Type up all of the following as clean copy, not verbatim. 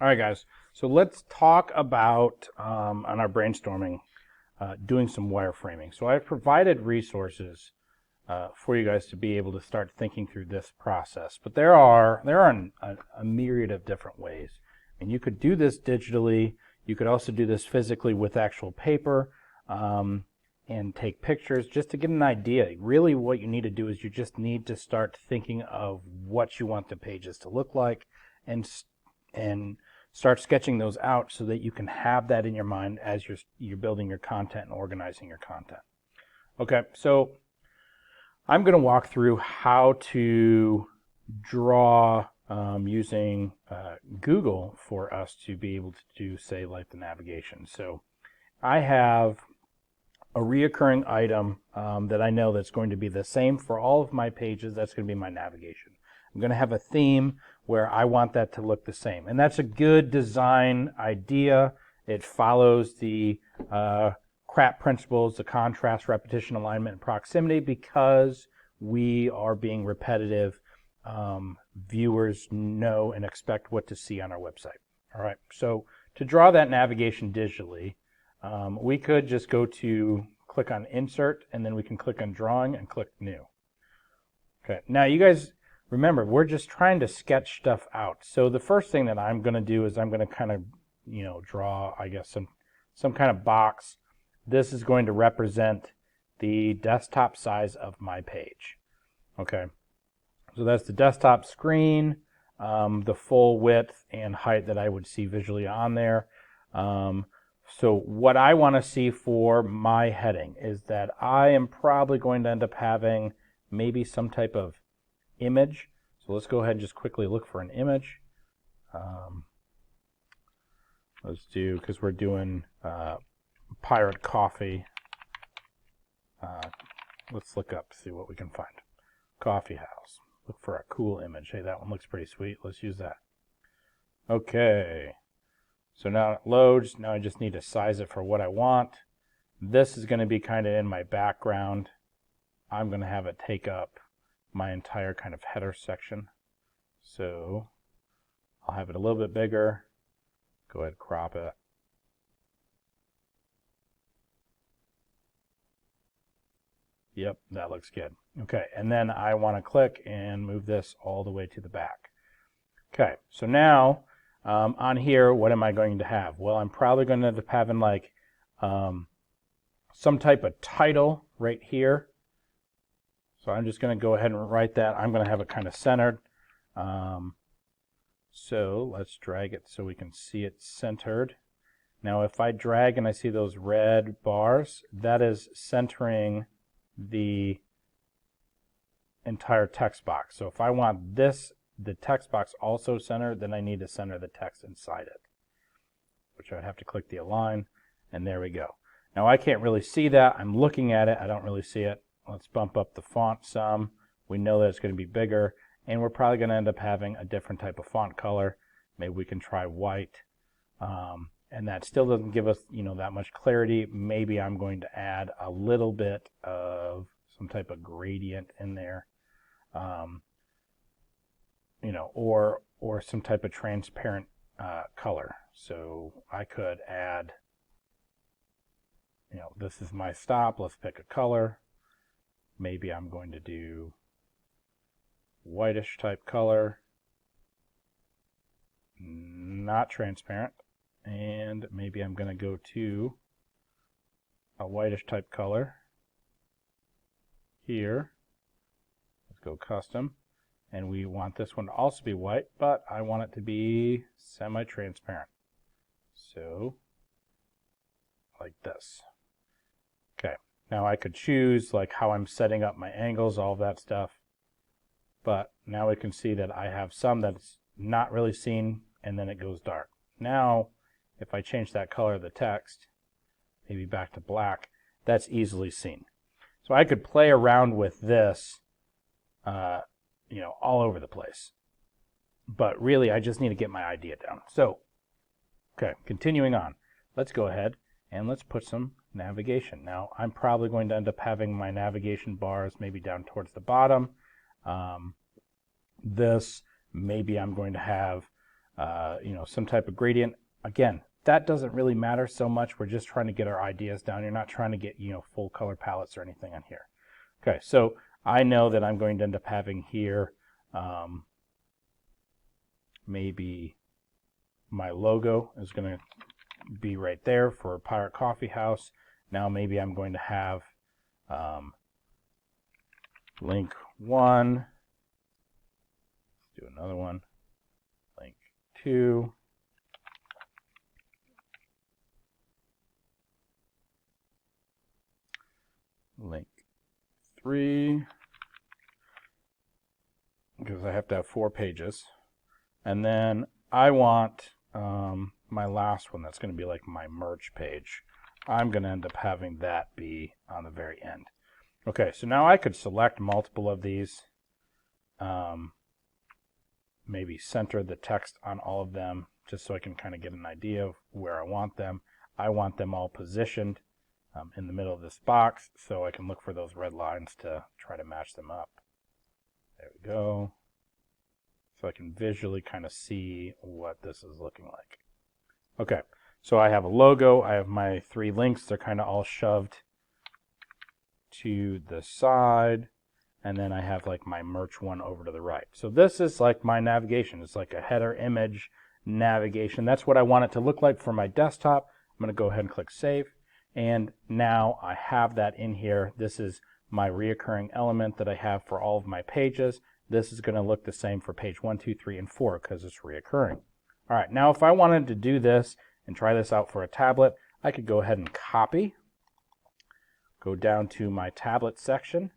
All right, guys. So let's talk about on our brainstorming, doing some wireframing. So I've provided resources for you guys to be able to start thinking through this process. But there are a myriad of different ways, and you could do this digitally. You could also do this physically with actual paper and take pictures just to get an idea. Really, what you need to do is you just need to start thinking of what you want the pages to look like, and start sketching those out so that you can have that in your mind as you're building your content and organizing your content. Okay, so I'm going to walk through how to draw using Google for us to be able to do, say, like the navigation. So I have a reoccurring item that I know that's going to be the same for all of my pages. That's going to be my navigation. I'm going to have a theme where I want that to look the same. And that's a good design idea. It follows the CRAP principles, the contrast, repetition, alignment, and proximity, because we are being repetitive. Viewers know and expect what to see on our website. All right, so to draw that navigation digitally, we could just click on Insert, and then we can click on Drawing and click New. Okay, now you guys remember, we're just trying to sketch stuff out. So the first thing that I'm going to do is I'm going to kind of, draw, I guess, some kind of box. This is going to represent the desktop size of my page. Okay, so that's the desktop screen, the full width and height that I would see visually on there. So what I want to see for my heading is that I am probably going to end up having maybe some type of image. So let's go ahead and just quickly look for an image. Let's do, because we're doing pirate coffee. Let's look up, see what we can find. Coffee house. Look for a cool image. Hey, that one looks pretty sweet. Let's use that. Okay. So now it loads. Now I just need to size it for what I want. This is going to be kind of in my background. I'm going to have it take up my entire kind of header section. So I'll have it a little bit bigger. Go ahead and crop it. Yep, that looks good. Okay, and then I want to click and move this all the way to the back. Okay, so now on here, what am I going to have? Well, I'm probably going to end up having like some type of title right here. So I'm just going to go ahead and write that. I'm going to have it kind of centered. So let's drag it so we can see it centered. Now if I drag and I see those red bars, that is centering the entire text box. So if I want the text box also centered, then I need to center the text inside it, which I'd have to click the align, and there we go. Now I can't really see that. I'm looking at it. I don't really see it. Let's bump up the font some. We know that it's going to be bigger, and we're probably going to end up having a different type of font color. Maybe we can try white, and that still doesn't give us, that much clarity. Maybe I'm going to add a little bit of some type of gradient in there, or some type of transparent color. So I could add, this is my stop. Let's pick a color. Maybe I'm going to do whitish type color, not transparent. And maybe I'm going to go to a whitish type color here. Let's go custom. And we want this one to also be white, but I want it to be semi-transparent. So, like this. Okay, now I could choose like how I'm setting up my angles, all of that stuff. But now we can see that I have some that's not really seen, and then it goes dark. Now, if I change that color of the text, maybe back to black, that's easily seen. So I could play around with this, all over the place. But really, I just need to get my idea down. So, okay, continuing on. Let's go ahead and let's put some navigation. Now, I'm probably going to end up having my navigation bars maybe down towards the bottom. Maybe I'm going to have some type of gradient. Again, that doesn't really matter so much. We're just trying to get our ideas down. You're not trying to get, full color palettes or anything on here. Okay, so I know that I'm going to end up having here maybe my logo is going to be right there for Pirate Coffee House. Now maybe I'm going to have link 1. Let's do another one. Link 2. Link 3. Because I have to have 4 pages. And then I want my last one that's going to be like my merge page. I'm going to end up having that be on the very end. Okay, so now I could select multiple of these, maybe center the text on all of them just so I can kind of get an idea of where I want them. I want them all positioned in the middle of this box so I can look for those red lines to try to match them up. There we go. So I can visually kind of see what this is looking like. Okay, so I have a logo, I have my 3 links, they're kind of all shoved to the side, and then I have like my merch one over to the right. So this is like my navigation. It's like a header image navigation. That's what I want it to look like for my desktop. I'm going to go ahead and click save, and now I have that in here. This is my reoccurring element that I have for all of my pages. This is going to look the same for page 1, 2, 3, and 4 because it's reoccurring. All right, now if I wanted to do this and try this out for a tablet, I could go ahead and copy, go down to my tablet section,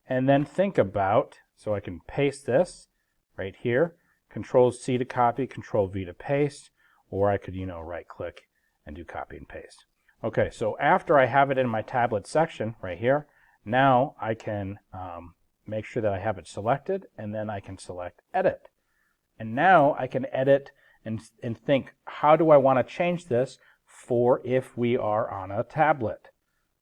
and then think about, so I can paste this right here, Control-C to copy, Control-V to paste, or I could, right-click and do copy and paste. Okay, so after I have it in my tablet section right here, now I can make sure that I have it selected, and then I can select Edit. And now I can edit and think, how do I want to change this for if we are on a tablet?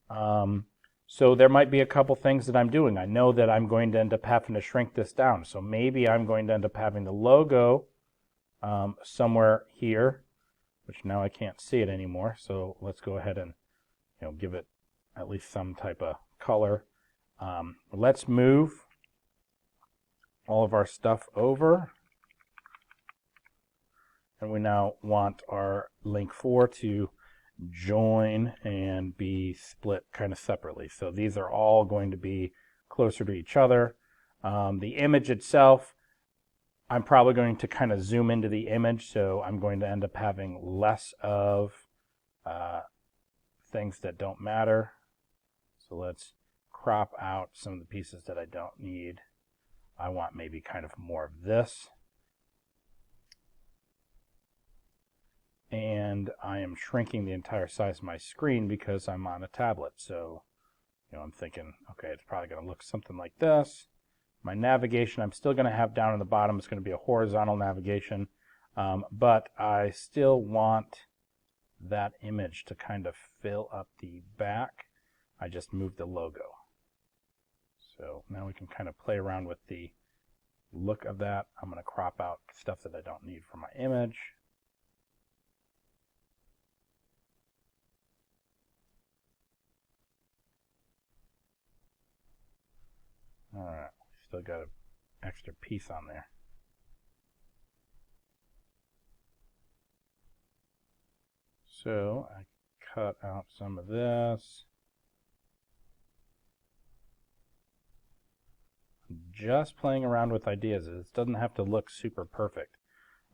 So there might be a couple things that I'm doing. I know that I'm going to end up having to shrink this down. So maybe I'm going to end up having the logo somewhere here, which now I can't see it anymore. So let's go ahead and give it at least some type of color. Let's move all of our stuff over. And we now want our link 4 to join and be split kind of separately. So these are all going to be closer to each other. The image itself, I'm probably going to kind of zoom into the image, so I'm going to end up having less of things that don't matter. So let's crop out some of the pieces that I don't need. I want maybe kind of more of this. And I am shrinking the entire size of my screen because I'm on a tablet. So, I'm thinking, okay, it's probably going to look something like this. My navigation, I'm still going to have down in the bottom. It's going to be a horizontal navigation. But I still want that image to kind of fill up the back. I just moved the logo. So now we can kind of play around with the look of that. I'm going to crop out stuff that I don't need for my image. All right, still got an extra piece on there. So I cut out some of this. Just playing around with ideas. It doesn't have to look super perfect.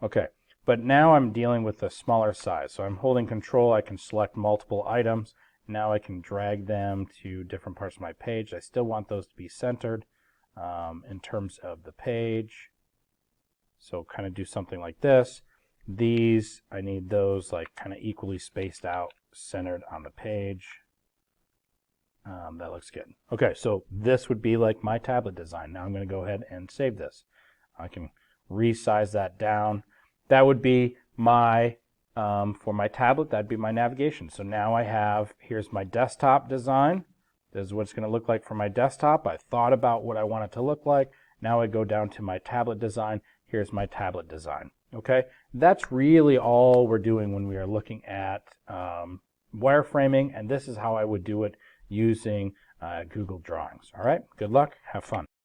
Okay, but now I'm dealing with a smaller size. So I'm holding Control. I can select multiple items. Now I can drag them to different parts of my page. I still want those to be centered in terms of the page. So kind of do something like this. These, I need those like kind of equally spaced out, centered on the page. That looks good. Okay, so this would be like my tablet design. Now I'm going to go ahead and save this. I can resize that down. That would be my, for my tablet, that'd be my navigation. So now I have, here's my desktop design. This is what it's going to look like for my desktop. I thought about what I want it to look like. Now I go down to my tablet design. Here's my tablet design. Okay, that's really all we're doing when we are looking at wireframing, and this is how I would do it using Google Drawings. All right, good luck, have fun.